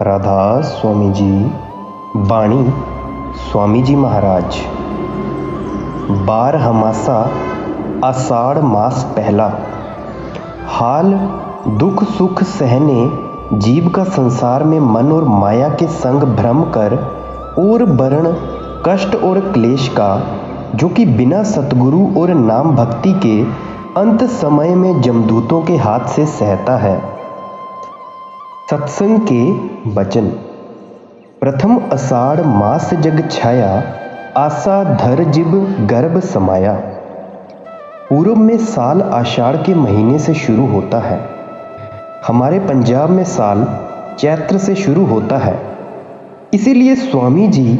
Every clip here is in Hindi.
राधा स्वामी जी। बाणी स्वामी जी महाराज। बारहमासा आषाढ़ मास पहला। हाल दुख सुख सहने जीव का संसार में मन और माया के संग भ्रम कर और वर्ण कष्ट और क्लेश का, जो कि बिना सतगुरु और नाम भक्ति के अंत समय में जमदूतों के हाथ से सहता है। सत्संग के वचन। प्रथम आषाढ़ मास जग छाया, आशा धर जिब गर्भ समाया। पूर्व में साल आषाढ़ के महीने से शुरू होता है। हमारे पंजाब में साल चैत्र से शुरू होता है, इसीलिए स्वामी जी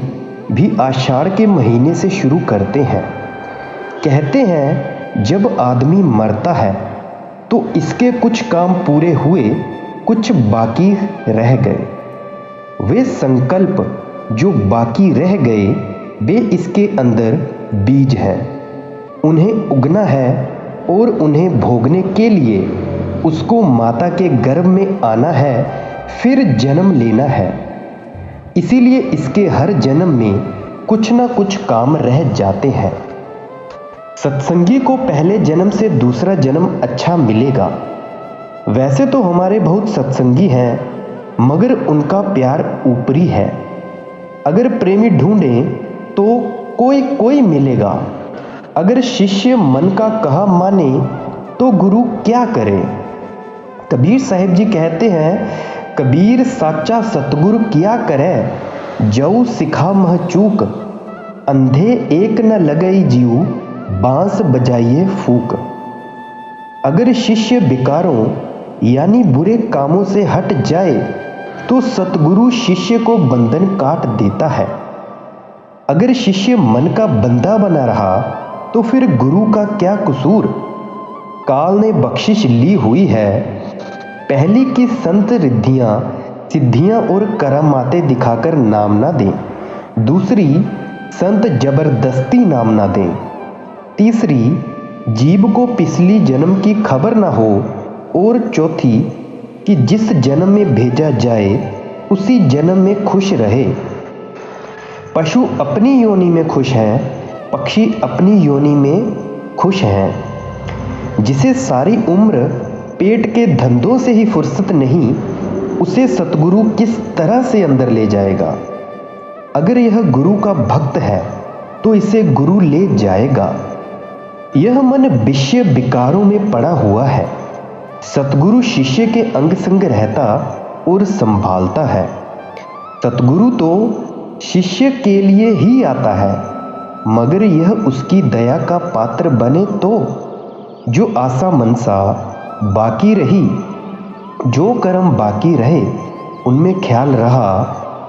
भी आषाढ़ के महीने से शुरू करते हैं। कहते हैं जब आदमी मरता है तो इसके कुछ काम पूरे हुए, कुछ बाकी रह गए। वे संकल्प जो बाकी रह गए वे इसके अंदर बीज हैं। उन्हें उगना है और उन्हें भोगने के लिए उसको माता के गर्भ में आना है, फिर जन्म लेना है। इसीलिए इसके हर जन्म में कुछ ना कुछ काम रह जाते हैं। सत्संगी को पहले जन्म से दूसरा जन्म अच्छा मिलेगा। वैसे तो हमारे बहुत सत्संगी हैं, मगर उनका प्यार ऊपरी है। अगर प्रेमी ढूंढें तो कोई कोई मिलेगा। अगर शिष्य मन का कहा माने तो गुरु क्या करे। कबीर साहिब जी कहते हैं, कबीर साचा सतगुरु क्या करे, जऊ सिखा मह चूक। अंधे एक न लगई जीव, बांस बजाइए फूक। अगर शिष्य विकारों यानी बुरे कामों से हट जाए तो सतगुरु शिष्य को बंधन काट देता है। अगर शिष्य मन का बंधा बना रहा तो फिर गुरु का क्या कसूर। काल ने बख्शिश ली हुई है। पहली की संत रिद्धियां सिद्धियां और करामातें दिखाकर नाम ना दें। दूसरी संत जबरदस्ती नाम ना दें। तीसरी जीव को पिछली जन्म की खबर ना हो। और चौथी कि जिस जन्म में भेजा जाए उसी जन्म में खुश रहे। पशु अपनी योनि में खुश हैं, पक्षी अपनी योनि में खुश हैं। जिसे सारी उम्र पेट के धंधों से ही फुर्सत नहीं, उसे सतगुरु किस तरह से अंदर ले जाएगा। अगर यह गुरु का भक्त है तो इसे गुरु ले जाएगा। यह मन विषय विकारों में पड़ा हुआ है। सतगुरु शिष्य के अंग संग रहता और संभालता है। सतगुरु तो शिष्य के लिए ही आता है, मगर यह उसकी दया का पात्र बने तो। जो आशा मनसा बाकी रही, जो कर्म बाकी रहे उनमें ख्याल रहा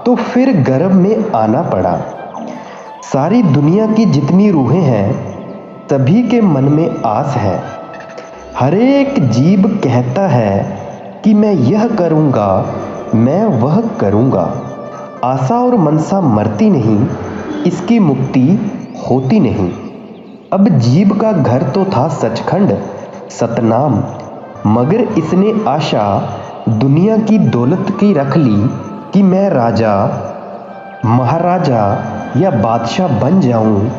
तो फिर गर्भ में आना पड़ा। सारी दुनिया की जितनी रूहें हैं सभी के मन में आस है। हर एक जीव कहता है कि मैं यह करूँगा, मैं वह करूँगा। आशा और मनसा मरती नहीं, इसकी मुक्ति होती नहीं। अब जीव का घर तो था सचखंड सतनाम, मगर इसने आशा दुनिया की दौलत की रख ली कि मैं राजा महाराजा या बादशाह बन जाऊं,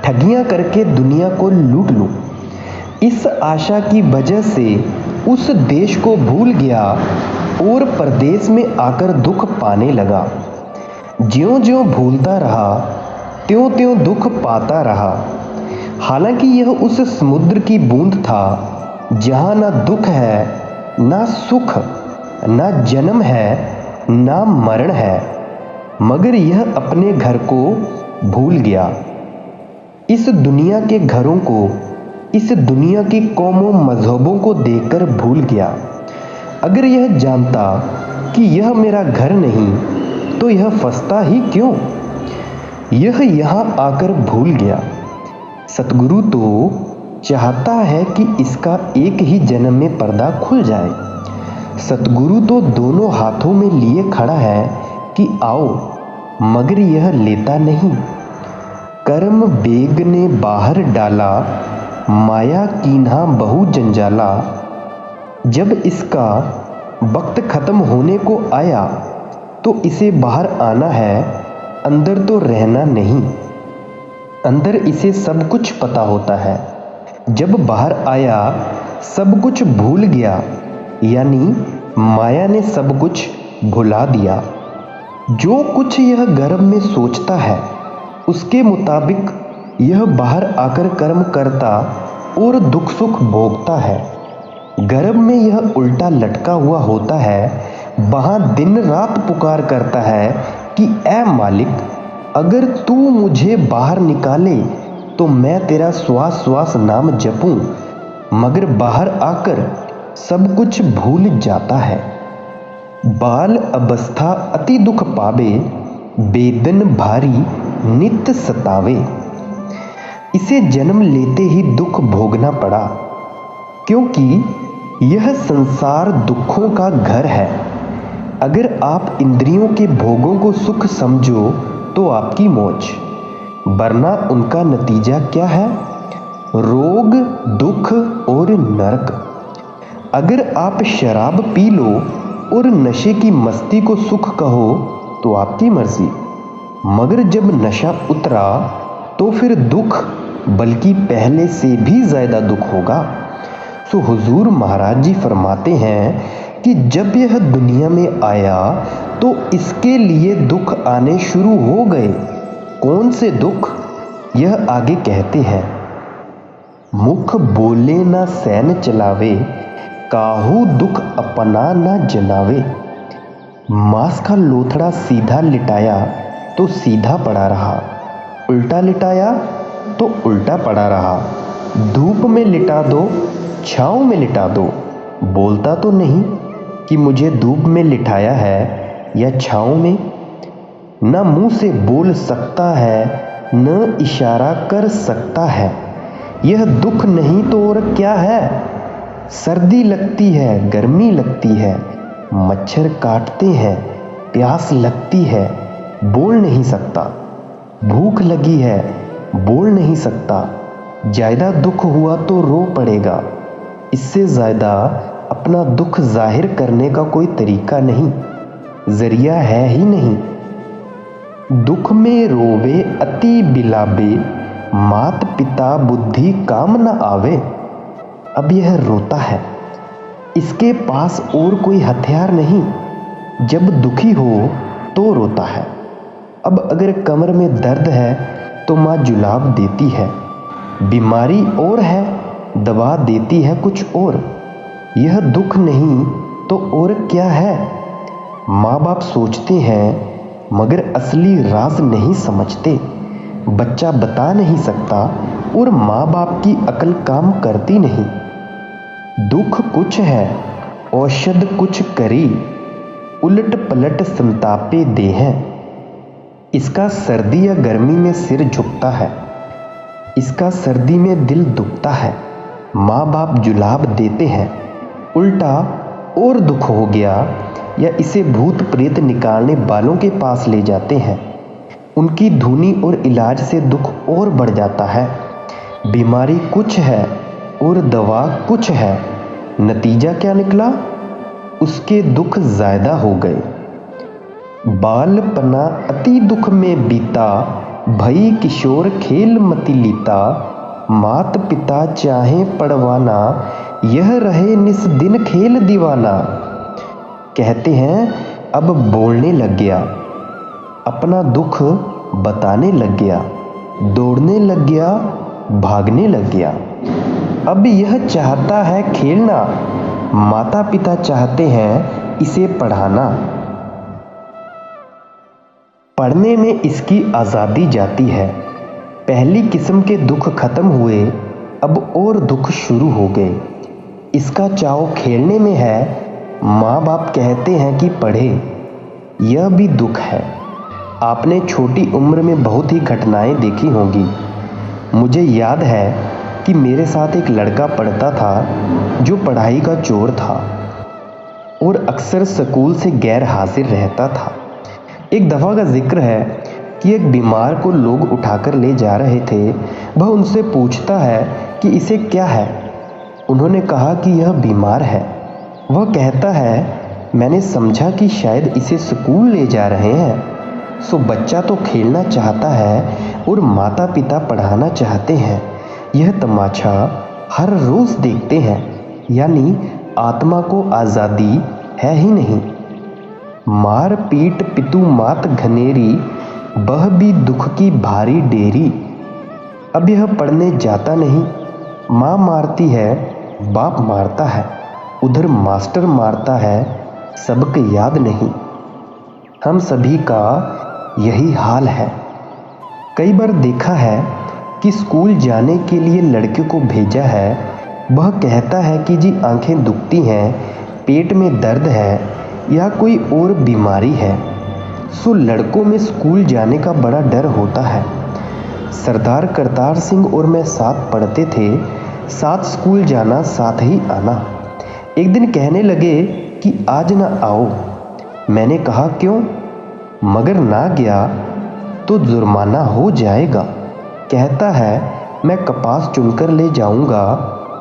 ठगियां करके दुनिया को लूट लूं। इस आशा की वजह से उस देश को भूल गया और परदेश में आकर दुख पाने लगा। ज्यों-ज्यों भूलता रहा त्यों त्यों दुख पाता रहा। हालांकि यह उस समुद्र की बूंद था जहां ना दुख है, ना सुख, ना जन्म है, ना मरण है, मगर यह अपने घर को भूल गया। इस दुनिया के घरों को, इस दुनिया की कौमों मजहबों को देखकर भूल गया। अगर यह जानता कि यह मेरा घर नहीं तो यह फंसता ही क्यों। यह यहाँ आकर भूल गया। सतगुरु तो चाहता है कि इसका एक ही जन्म में पर्दा खुल जाए। सतगुरु तो दोनों हाथों में लिए खड़ा है कि आओ, मगर यह लेता नहीं। कर्म बेग ने बाहर डाला, माया कीन्हा बहु जंजाला। जब इसका वक्त खत्म होने को आया तो इसे बाहर आना है, अंदर तो रहना नहीं। अंदर इसे सब कुछ पता होता है, जब बाहर आया सब कुछ भूल गया, यानी माया ने सब कुछ भुला दिया। जो कुछ यह गर्भ में सोचता है उसके मुताबिक यह बाहर आकर कर्म करता और दुख सुख भोगता है। गर्भ में यह उल्टा लटका हुआ होता है, वहाँ दिन रात पुकार करता है कि ऐ मालिक, अगर तू मुझे बाहर निकाले तो मैं तेरा श्वास श्वास नाम जपूं, मगर बाहर आकर सब कुछ भूल जाता है। बाल अवस्था अति दुख पावे, बेदन भारी नित्य सतावे। इसे जन्म लेते ही दुख भोगना पड़ा, क्योंकि यह संसार दुखों का घर है। अगर आप इंद्रियों के भोगों को सुख समझो तो आपकी मौज, वरना उनका नतीजा क्या है? रोग, दुख और नरक। अगर आप शराब पी लो और नशे की मस्ती को सुख कहो तो आपकी मर्जी, मगर जब नशा उतरा तो फिर दुख, बल्कि पहले से भी ज़्यादा दुख होगा। सो हुजूर महाराज जी फरमाते हैं कि जब यह दुनिया में आया तो इसके लिए दुख आने शुरू हो गए। कौन से दुख? यह आगे कहते हैं, मुख बोले ना सैन चलावे, काहू दुख अपना ना जनावे। मांस का लोथड़ा सीधा लिटाया तो सीधा पड़ा रहा, उल्टा लिटाया तो उल्टा पड़ा रहा। धूप में लिटा दो, छाँव में लिटा दो, बोलता तो नहीं कि मुझे धूप में लिटाया है या छाँव में। न मुंह से बोल सकता है, न इशारा कर सकता है। यह दुख नहीं तो और क्या है? सर्दी लगती है, गर्मी लगती है, मच्छर काटते हैं, प्यास लगती है, बोल नहीं सकता। भूख लगी है, बोल नहीं सकता। ज़्यादा दुख हुआ तो रो पड़ेगा। इससे ज़्यादा अपना दुख जाहिर करने का कोई तरीका नहीं, जरिया है ही नहीं। दुख में रोवे अति बिलाबे, मात पिता बुद्धि काम न आवे। अब यह रोता है, इसके पास और कोई हथियार नहीं। जब दुखी हो तो रोता है। अब अगर कमर में दर्द है तो माँ जुलाब देती है, बीमारी और है, दवा देती है कुछ और। यह दुख नहीं तो और क्या है? माँ बाप सोचते हैं मगर असली राज नहीं समझते। बच्चा बता नहीं सकता और माँ बाप की अकल काम करती नहीं। दुख कुछ है, औषध कुछ करी, उलट पलट संतापे दे हैं। इसका सर्दी या गर्मी में सिर झुकता है, इसका सर्दी में दिल दुखता है। माँ बाप जुलाब देते हैं, उल्टा और दुख हो गया, या इसे भूत प्रेत निकालने वालों के पास ले जाते हैं। उनकी धुनी और इलाज से दुख और बढ़ जाता है। बीमारी कुछ है और दवा कुछ है, नतीजा क्या निकला? उसके दुख ज़्यादा हो गए। बालपना अति दुख में बीता, भई किशोर खेल मति लीता। मात पिता चाहे पढ़वाना, यह रहे निस दिन खेल दीवाना। कहते हैं अब बोलने लग गया, अपना दुख बताने लग गया, दौड़ने लग गया, भागने लग गया। अब यह चाहता है खेलना, माता पिता चाहते हैं इसे पढ़ाना। पढ़ने में इसकी आज़ादी जाती है। पहली किस्म के दुख खत्म हुए, अब और दुख शुरू हो गए। इसका चाव खेलने में है, माँ बाप कहते हैं कि पढ़े। यह भी दुख है। आपने छोटी उम्र में बहुत ही घटनाएं देखी होंगी। मुझे याद है कि मेरे साथ एक लड़का पढ़ता था जो पढ़ाई का चोर था और अक्सर स्कूल से गैर हाजिर रहता था। एक दफ़ा का जिक्र है कि एक बीमार को लोग उठाकर ले जा रहे थे। वह उनसे पूछता है कि इसे क्या है। उन्होंने कहा कि यह बीमार है। वह कहता है मैंने समझा कि शायद इसे स्कूल ले जा रहे हैं। सो बच्चा तो खेलना चाहता है और माता पिता पढ़ाना चाहते हैं। यह तमाशा हर रोज देखते हैं, यानी आत्मा को आज़ादी है ही नहीं। मार पीट पितु मात घनेरी, बह भी दुख की भारी डेरी। अब यह पढ़ने जाता नहीं। माँ मारती है, बाप मारता है, उधर मास्टर मारता है, सबक याद नहीं। हम सभी का यही हाल है। कई बार देखा है कि स्कूल जाने के लिए लड़के को भेजा है, वह कहता है कि जी आंखें दुखती हैं, पेट में दर्द है या कोई और बीमारी है। सो लड़कों में स्कूल जाने का बड़ा डर होता है। सरदार करतार सिंह और मैं साथ पढ़ते थे, साथ स्कूल जाना, साथ ही आना। एक दिन कहने लगे कि आज ना आओ। मैंने कहा क्यों? मगर ना गया तो जुर्माना हो जाएगा। कहता है मैं कपास चुनकर ले जाऊंगा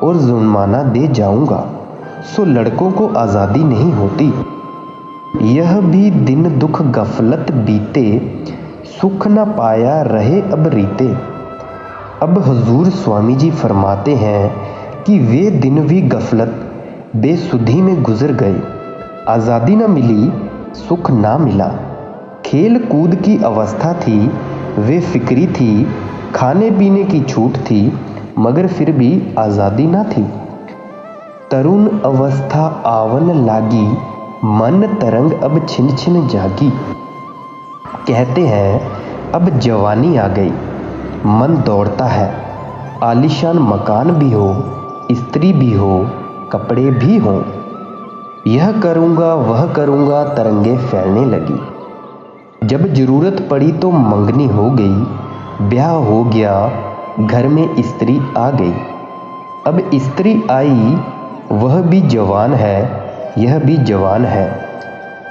और जुर्माना दे जाऊंगा। सो लड़कों को आज़ादी नहीं होती। यह भी दिन दुख गफलत बीते, सुख न पाया रहे अब रीते। अब हुजूर स्वामी जी फरमाते हैं कि वे दिन भी गफलत बेसुधी में गुजर गए। आज़ादी न मिली, सुख ना मिला। खेल कूद की अवस्था थी, वे फिक्री थी, खाने पीने की छूट थी, मगर फिर भी आज़ादी ना थी। तरुण अवस्था आवन लागी, मन तरंग अब छिन छिन जागी। कहते हैं अब जवानी आ गई, मन दौड़ता है। आलीशान मकान भी हो, स्त्री भी हो, कपड़े भी हों। यह करूँगा वह करूँगा, तरंगे फैलने लगी। जब ज़रूरत पड़ी तो मंगनी हो गई, ब्याह हो गया, घर में स्त्री आ गई। अब स्त्री आई, वह भी जवान है, यह भी जवान है।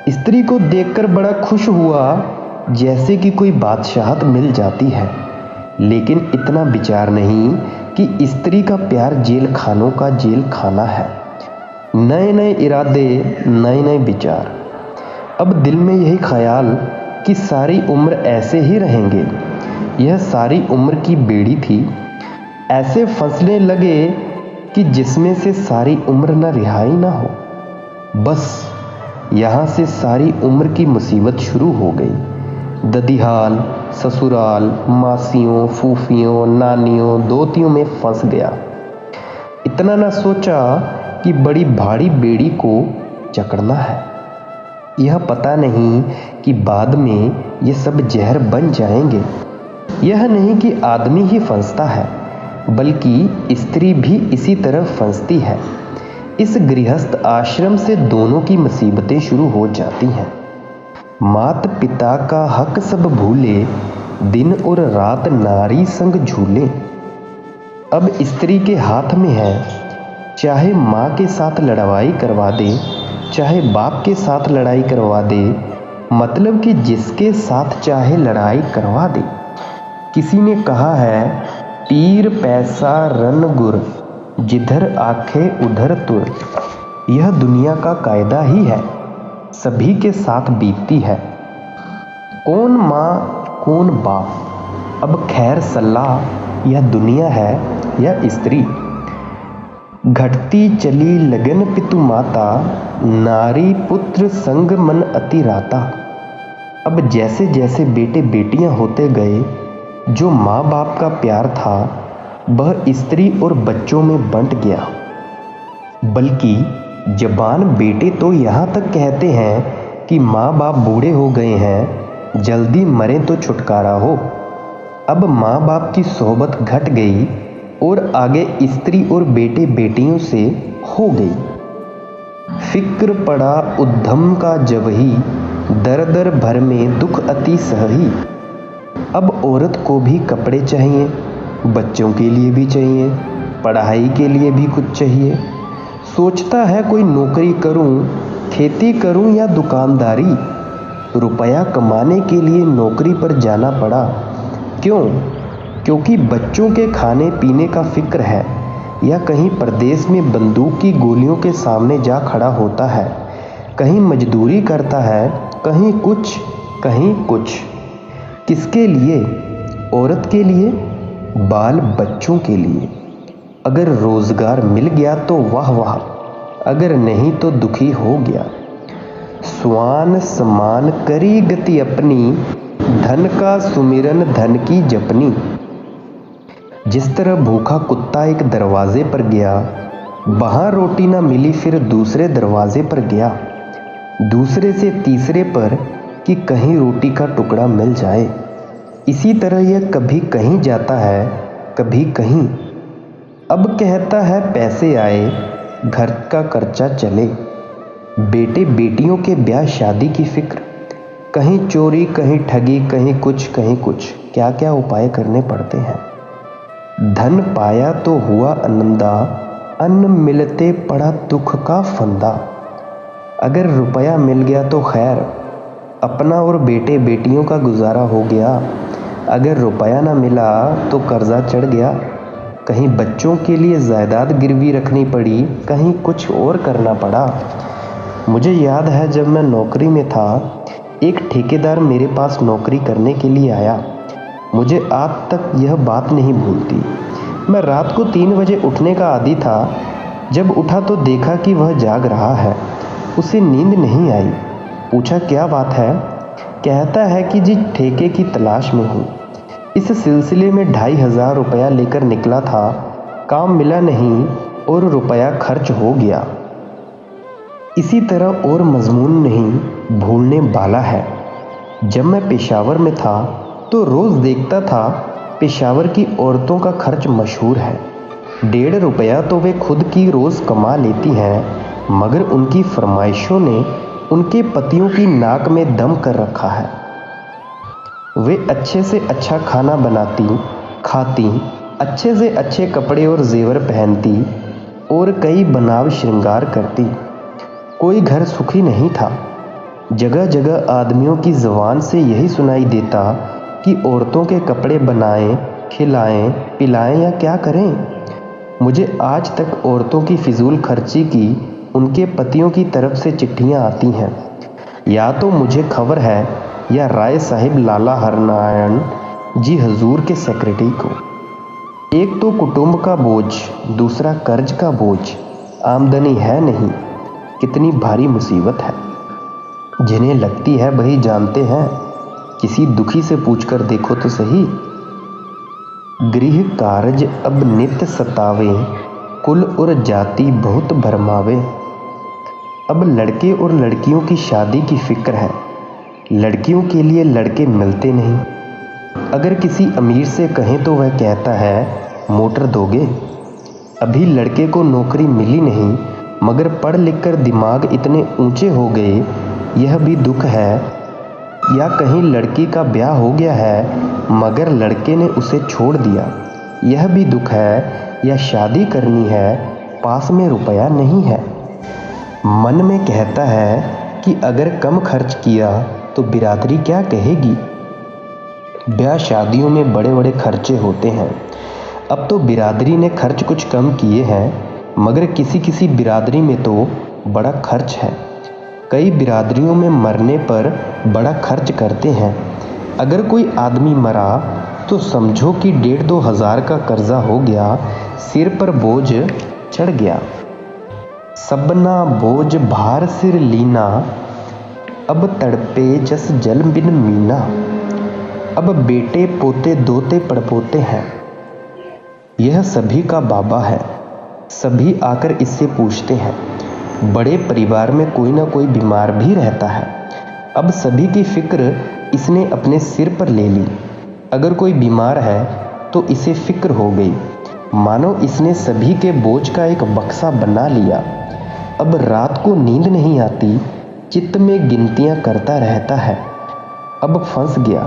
स्त्री को देखकर बड़ा खुश हुआ, जैसे कि कोई बादशाहत मिल जाती है। लेकिन इतना विचार नहीं कि स्त्री का प्यार जेल खानों का जेल खाना है। नए नए इरादे, नए नए विचार। अब दिल में यही ख्याल कि सारी उम्र ऐसे ही रहेंगे। यह सारी उम्र की बेड़ी थी। ऐसे फंसने लगे कि जिसमें से सारी उम्र न रिहाई ना हो। बस यहाँ से सारी उम्र की मुसीबत शुरू हो गई। ददिहाल, ससुराल, मासियों, फूफियों, नानियों, दोतियों में फंस गया। इतना न सोचा कि बड़ी भारी बेड़ी को जकड़ना है। यह पता नहीं कि बाद में ये सब जहर बन जाएंगे। यह नहीं कि आदमी ही फंसता है, बल्कि स्त्री भी इसी तरह फंसती है। इस गृहस्थ आश्रम से दोनों की मुसीबतें शुरू हो जाती हैं। मात पिता का हक सब भूले, दिन और रात नारी संग झूले। अब स्त्री के हाथ में है, चाहे माँ के साथ लड़ाई करवा दे, चाहे बाप के साथ लड़ाई करवा दे, मतलब कि जिसके साथ चाहे लड़ाई करवा दे। किसी ने कहा है, तीर पैसा रन गुर, जिधर आखे उधर तुर। यह दुनिया का कायदा ही है, सभी के साथ बीतती है। कौन माँ कौन बाप, अब खैर सलाह यह दुनिया है या स्त्री। घटती चली लगन पितु माता, नारी पुत्र संग मन अति राता। अब जैसे जैसे बेटे बेटियां होते गए, जो माँ बाप का प्यार था वह स्त्री और बच्चों में बंट गया। बल्कि जबान बेटे तो यहाँ तक कहते हैं कि माँ बाप बूढ़े हो गए हैं, जल्दी मरे तो छुटकारा हो। अब माँ बाप की सोहबत घट गई और आगे स्त्री और बेटे बेटियों से हो गई। फिक्र पड़ा उद्यम का जब ही, दर दर भर में दुख अति सही। अब औरत को भी कपड़े चाहिए, बच्चों के लिए भी चाहिए, पढ़ाई के लिए भी कुछ चाहिए। सोचता है कोई नौकरी करूं, खेती करूं या दुकानदारी। रुपया कमाने के लिए नौकरी पर जाना पड़ा। क्यों? क्योंकि बच्चों के खाने पीने का फिक्र है, या कहीं परदेश में बंदूक की गोलियों के सामने जा खड़ा होता है। कहीं मजदूरी करता है, कहीं कुछ कहीं कुछ। किसके लिए? औरत के लिए, बाल बच्चों के लिए। अगर रोजगार मिल गया तो वाह वाह, अगर नहीं तो दुखी हो गया। स्वान समान करी गति अपनी, धन का सुमिरन धन की जपनी। जिस तरह भूखा कुत्ता एक दरवाजे पर गया, वहां रोटी ना मिली, फिर दूसरे दरवाजे पर गया, दूसरे से तीसरे पर कि कहीं रोटी का टुकड़ा मिल जाए। इसी तरह यह कभी कहीं जाता है, कभी कहीं। अब कहता है पैसे आए, घर का खर्चा चले। बेटे बेटियों के ब्याह शादी की फिक्र, कहीं चोरी, कहीं ठगी, कहीं कुछ कहीं कुछ। क्या क्या उपाय करने पड़ते हैं। धन पाया तो हुआ आनंदा, अन्न मिलते पड़ा दुख का फंदा। अगर रुपया मिल गया तो खैर, अपना और बेटे बेटियों का गुजारा हो गया। अगर रुपया ना मिला तो कर्जा चढ़ गया। कहीं बच्चों के लिए जायदाद गिरवी रखनी पड़ी, कहीं कुछ और करना पड़ा। मुझे याद है जब मैं नौकरी में था, एक ठेकेदार मेरे पास नौकरी करने के लिए आया। मुझे आज तक यह बात नहीं भूलती। मैं रात को 3 बजे उठने का आदी था। जब उठा तो देखा कि वह जाग रहा है। उसे नींद नहीं आई। पूछा क्या बात है। कहता है कि जी ठेके की तलाश में हूँ। इस सिलसिले में 2500 रुपया लेकर निकला था, काम मिला नहीं और रुपया खर्च हो गया। इसी तरह और मजमून नहीं भूलने वाला है। जब मैं पेशावर में था तो रोज़ देखता था, पेशावर की औरतों का खर्च मशहूर है। 1.5 रुपया तो वे खुद की रोज़ कमा लेती हैं, मगर उनकी फरमाइशों ने उनके पतियों की नाक में दम कर रखा है। वे अच्छे से अच्छा खाना बनाती, खाती, अच्छे से अच्छे कपड़े और जेवर पहनती और कई बनाव श्रृंगार करती। कोई घर सुखी नहीं था। जगह जगह आदमियों की ज़ुबान से यही सुनाई देता कि औरतों के कपड़े बनाएं, खिलाएं, पिलाएं या क्या करें। मुझे आज तक औरतों की फिजूल खर्ची की उनके पतियों की तरफ से चिट्ठियां आती हैं। या तो मुझे खबर है या राय साहिब लाला हरनारायण जी हजूर के सेक्रेटरी को। एक तो कुटुंब का बोझ, दूसरा कर्ज का बोझ, आमदनी है नहीं। कितनी भारी मुसीबत है। जिन्हें लगती है वही जानते हैं। किसी दुखी से पूछकर देखो तो सही। गृह कार्य अब नित्य सतावे, कुल और जाति बहुत भरमावे। अब लड़के और लड़कियों की शादी की फिक्र है। लड़कियों के लिए लड़के मिलते नहीं। अगर किसी अमीर से कहें तो वह कहता है मोटर दोगे। अभी लड़के को नौकरी मिली नहीं, मगर पढ़ लिख कर दिमाग इतने ऊंचे हो गए, यह भी दुख है। या कहीं लड़की का ब्याह हो गया है मगर लड़के ने उसे छोड़ दिया, यह भी दुख है। या शादी करनी है, पास में रुपया नहीं है। मन में कहता है कि अगर कम खर्च किया तो बिरादरी क्या कहेगी। ब्याह शादियों में बड़े बड़े खर्चे होते हैं। अब तो बिरादरी ने खर्च कुछ कम किए हैं, मगर किसी किसी बिरादरी में तो बड़ा खर्च है। कई बिरादरियों में मरने पर बड़ा खर्च करते हैं। अगर कोई आदमी मरा तो समझो कि 1,500-2 हज़ार का कर्जा हो गया, सिर पर बोझ चढ़ गया। सबना बोझ भार सिर लीना, अब तड़पे जस जल बिन मीना। अब बेटे पोते दोते पड़पोते हैं। यह सभी का बाबा है। सभी आकर इससे पूछते हैं। बड़े परिवार में कोई ना कोई बीमार भी रहता है। अब सभी की फिक्र इसने अपने सिर पर ले ली। अगर कोई बीमार है तो इसे फिक्र हो गई, मानो इसने सभी के बोझ का एक बक्सा बना लिया। अब रात को नींद नहीं आती, चित्त में गिनतियां करता रहता है। अब फंस गया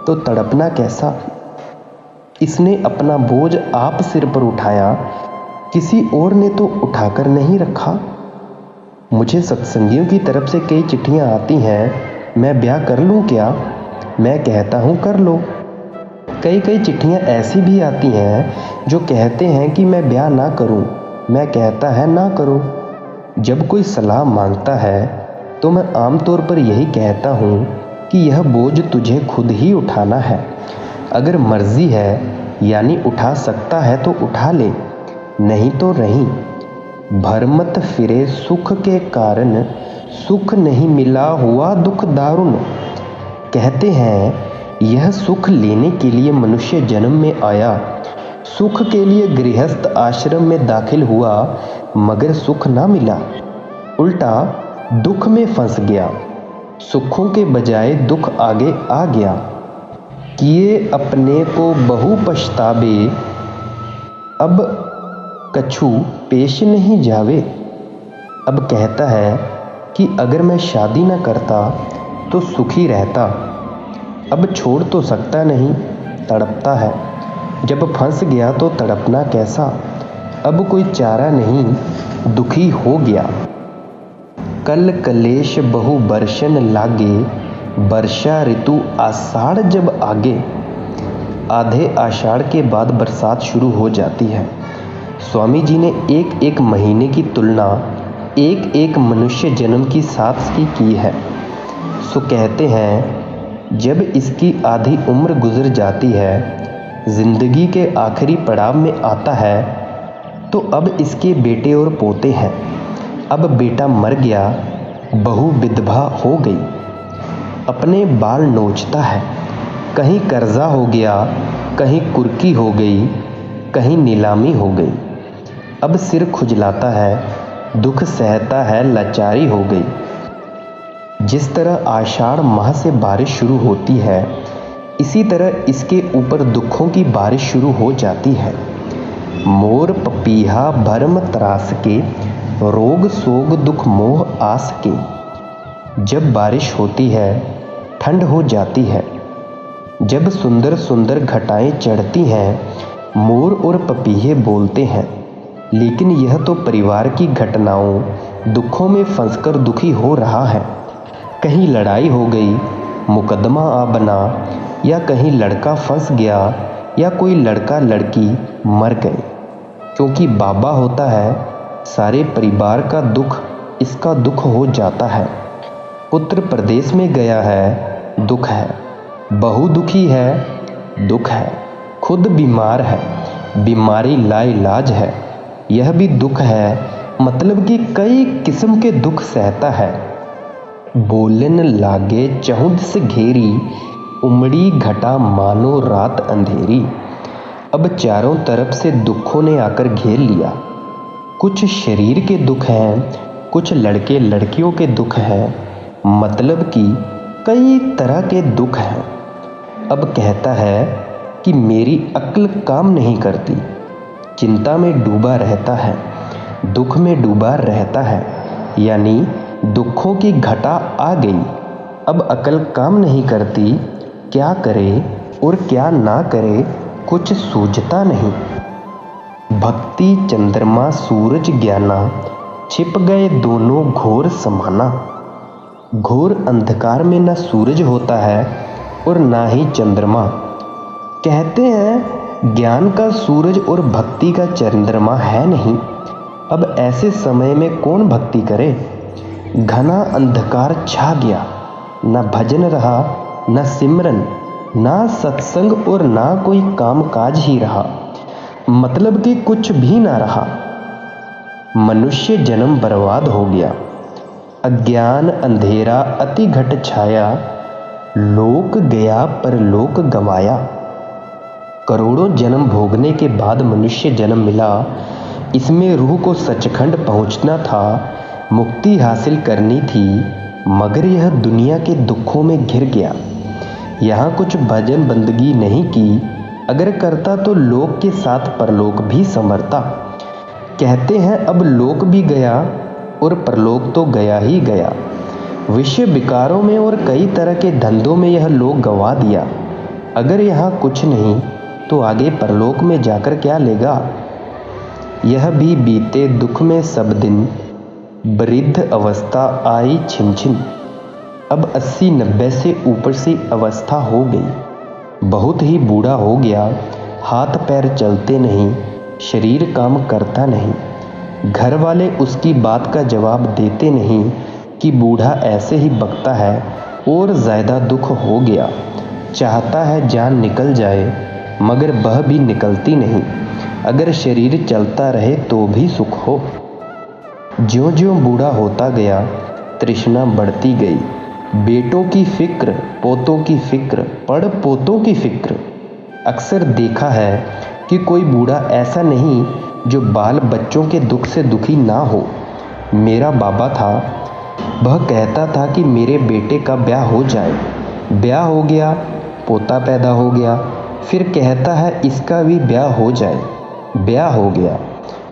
तो तड़पना कैसा। इसने अपना बोझ आप सिर पर उठाया, किसी और ने तो उठाकर नहीं रखा। मुझे सत्संगियों की तरफ से कई चिट्ठियां आती हैं, मैं ब्याह कर लूं क्या। मैं कहता हूं कर लो। कई चिट्ठियां ऐसी भी आती हैं जो कहते हैं कि मैं ब्याह ना करूं। मैं कहता है ना करो। जब कोई सलाह मांगता है तो मैं आमतौर पर यही कहता हूँ कि यह बोझ तुझे खुद ही उठाना है। अगर मर्जी है यानी उठा सकता है तो उठा ले, नहीं तो नहीं। भरमत फिरे सुख के कारण, सुख नहीं मिला हुआ दुख दारुण। कहते हैं यह सुख लेने के लिए मनुष्य जन्म में आया, सुख के लिए गृहस्थ आश्रम में दाखिल हुआ, मगर सुख ना मिला, उल्टा दुख में फंस गया। सुखों के बजाय दुख आगे आ गया। किए अपने को बहु पछतावे, अब कछु पेश नहीं जावे। अब कहता है कि अगर मैं शादी न करता तो सुखी रहता। अब छोड़ तो सकता नहीं, तड़पता है। जब फंस गया तो तड़पना कैसा। अब कोई चारा नहीं, दुखी हो गया। कल कलेश बहु बरसन लागे, वर्षा ऋतु आषाढ़ जब आगे। आधे आषाढ़ के बाद बरसात शुरू हो जाती है। स्वामी जी ने एक एक महीने की तुलना एक एक मनुष्य जन्म की साथ की है। सो कहते हैं जब इसकी आधी उम्र गुजर जाती है, जिंदगी के आखिरी पड़ाव में आता है, तो अब इसके बेटे और पोते हैं। अब बेटा मर गया, बहू विधवा हो गई, अपने बाल नोचता है। कहीं कर्जा हो गया, कहीं कुर्की हो गई, कहीं नीलामी हो गई। अब सिर खुजलाता है, दुख सहता है, लाचारी हो गई। जिस तरह आषाढ़ माह से बारिश शुरू होती है, इसी तरह इसके ऊपर दुखों की बारिश शुरू हो जाती है। मोर पपीहा भरम त्रास के, रोग सोग दुख मोह आस के। जब बारिश होती है, ठंड हो जाती है। जब सुंदर सुंदर घटाएं चढ़ती हैं, मोर और पपीहे बोलते हैं। लेकिन यह तो परिवार की घटनाओं, दुखों में फंसकर दुखी हो रहा है। कहीं लड़ाई हो गई, मुकदमा आ बना, या कहीं लड़का फंस गया, या कोई लड़का लड़की मर गए। क्योंकि बाबा होता है, सारे परिवार का दुख इसका दुख हो जाता है। पुत्र प्रदेश में गया है, दुख है। बहू दुखी है, दुख है। खुद बीमार है, बीमारी लाइलाज है, यह भी दुख है। मतलब कि कई किस्म के दुख सहता है। बोलन लागे चहुद से घेरी, उमड़ी घटा मानो रात अंधेरी। अब चारों तरफ से दुखों ने आकर घेर लिया। कुछ शरीर के दुख हैं, कुछ लड़के लड़कियों के दुख हैं, मतलब कि कई तरह के दुख हैं। अब कहता है कि मेरी अक्ल काम नहीं करती, चिंता में डूबा रहता है, दुख में डूबा रहता है, यानी दुखों की घटा आ गई। अब अकल काम नहीं करती, क्या करे और क्या ना करे कुछ सूझता नहीं। भक्ति चंद्रमा सूरज ज्ञाना, छिप गए दोनों घोर समाना। घोर अंधकार में न सूरज होता है और ना ही चंद्रमा। कहते हैं ज्ञान का सूरज और भक्ति का चंद्रमा है नहीं। अब ऐसे समय में कौन भक्ति करे। घना अंधकार छा गया, न भजन रहा, न सिमरन, ना सत्संग और ना कोई कामकाज ही रहा। मतलब कि कुछ भी ना रहा। मनुष्य जन्म बर्बाद हो गया। अज्ञान अंधेरा अति घट छाया, लोक गया पर लोक गवाया। करोड़ों जन्म भोगने के बाद मनुष्य जन्म मिला। इसमें रूह को सचखंड पहुंचना था, मुक्ति हासिल करनी थी, मगर यह दुनिया के दुखों में घिर गया। यहाँ कुछ भजन बंदगी नहीं की, अगर करता तो लोक के साथ परलोक भी संवरता। कहते हैं अब लोक भी गया और परलोक तो गया ही गया। विषय विकारों में और कई तरह के धंधों में यह लोक गवा दिया। अगर यहाँ कुछ नहीं तो आगे परलोक में जाकर क्या लेगा। यह भी बीते दुख में सब दिन, वृद्ध अवस्था आई छिन छिन। अब 80-90 से ऊपर से अवस्था हो गई, बहुत ही बूढ़ा हो गया। हाथ पैर चलते नहीं, शरीर काम करता नहीं, घर वाले उसकी बात का जवाब देते नहीं, कि बूढ़ा ऐसे ही बकता है और ज़्यादा दुख हो गया। चाहता है जान निकल जाए मगर वह भी निकलती नहीं। अगर शरीर चलता रहे तो भी सुख हो। ज्यों-ज्यों बूढ़ा होता गया तृष्णा बढ़ती गई। बेटों की फिक्र, पोतों की फिक्र, पड़ पोतों की फिक्र। अक्सर देखा है कि कोई बूढ़ा ऐसा नहीं जो बाल बच्चों के दुख से दुखी ना हो। मेरा बाबा था, वह कहता था कि मेरे बेटे का ब्याह हो जाए। ब्याह हो गया, पोता पैदा हो गया, फिर कहता है इसका भी ब्याह हो जाए। ब्याह हो गया,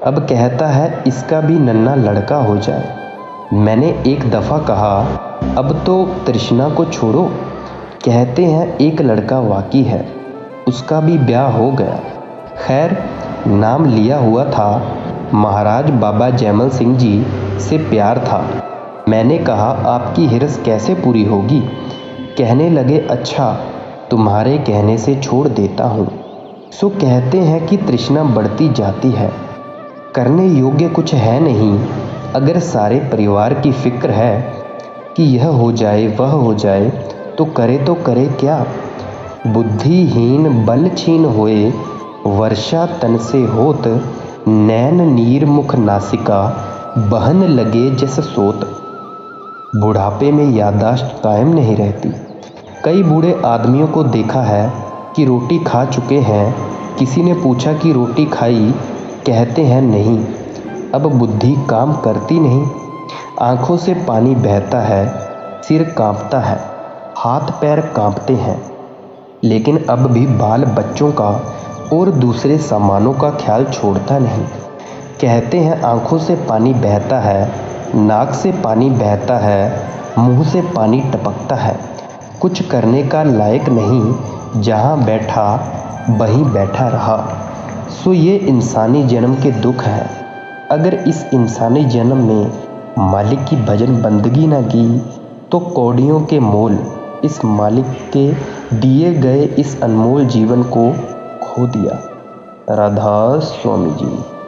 अब कहता है इसका भी नन्हा लड़का हो जाए। मैंने एक दफ़ा कहा अब तो तृष्णा को छोड़ो। कहते हैं एक लड़का वाकई है, उसका भी ब्याह हो गया। खैर, नाम लिया हुआ था, महाराज बाबा जैमल सिंह जी से प्यार था। मैंने कहा आपकी हिरस कैसे पूरी होगी? कहने लगे अच्छा, तुम्हारे कहने से छोड़ देता हूँ। सो कहते हैं कि तृष्णा बढ़ती जाती है, करने योग्य कुछ है नहीं। अगर सारे परिवार की फिक्र है कि यह हो जाए वह हो जाए तो करे क्या? बुद्धिहीन बल छीन होए, वर्षा तन से होत, नैन नीर मुख नासिका, बहन लगे जस सोत। बुढ़ापे में याददाश्त कायम नहीं रहती। कई बूढ़े आदमियों को देखा है कि रोटी खा चुके हैं, किसी ने पूछा कि रोटी खाई, कहते हैं नहीं। अब बुद्धि काम करती नहीं, आंखों से पानी बहता है, सिर कांपता है, हाथ पैर कांपते हैं, लेकिन अब भी बाल बच्चों का और दूसरे सामानों का ख्याल छोड़ता नहीं। कहते हैं आंखों से पानी बहता है, नाक से पानी बहता है, मुंह से पानी टपकता है, कुछ करने का लायक नहीं, जहां बैठा वहीं बैठा रहा। सो ये इंसानी जन्म के दुख है। अगर इस इंसानी जन्म में मालिक की भजन बंदगी ना की तो कौड़ियों के मोल इस मालिक के दिए गए इस अनमोल जीवन को खो दिया। राधा स्वामी जी।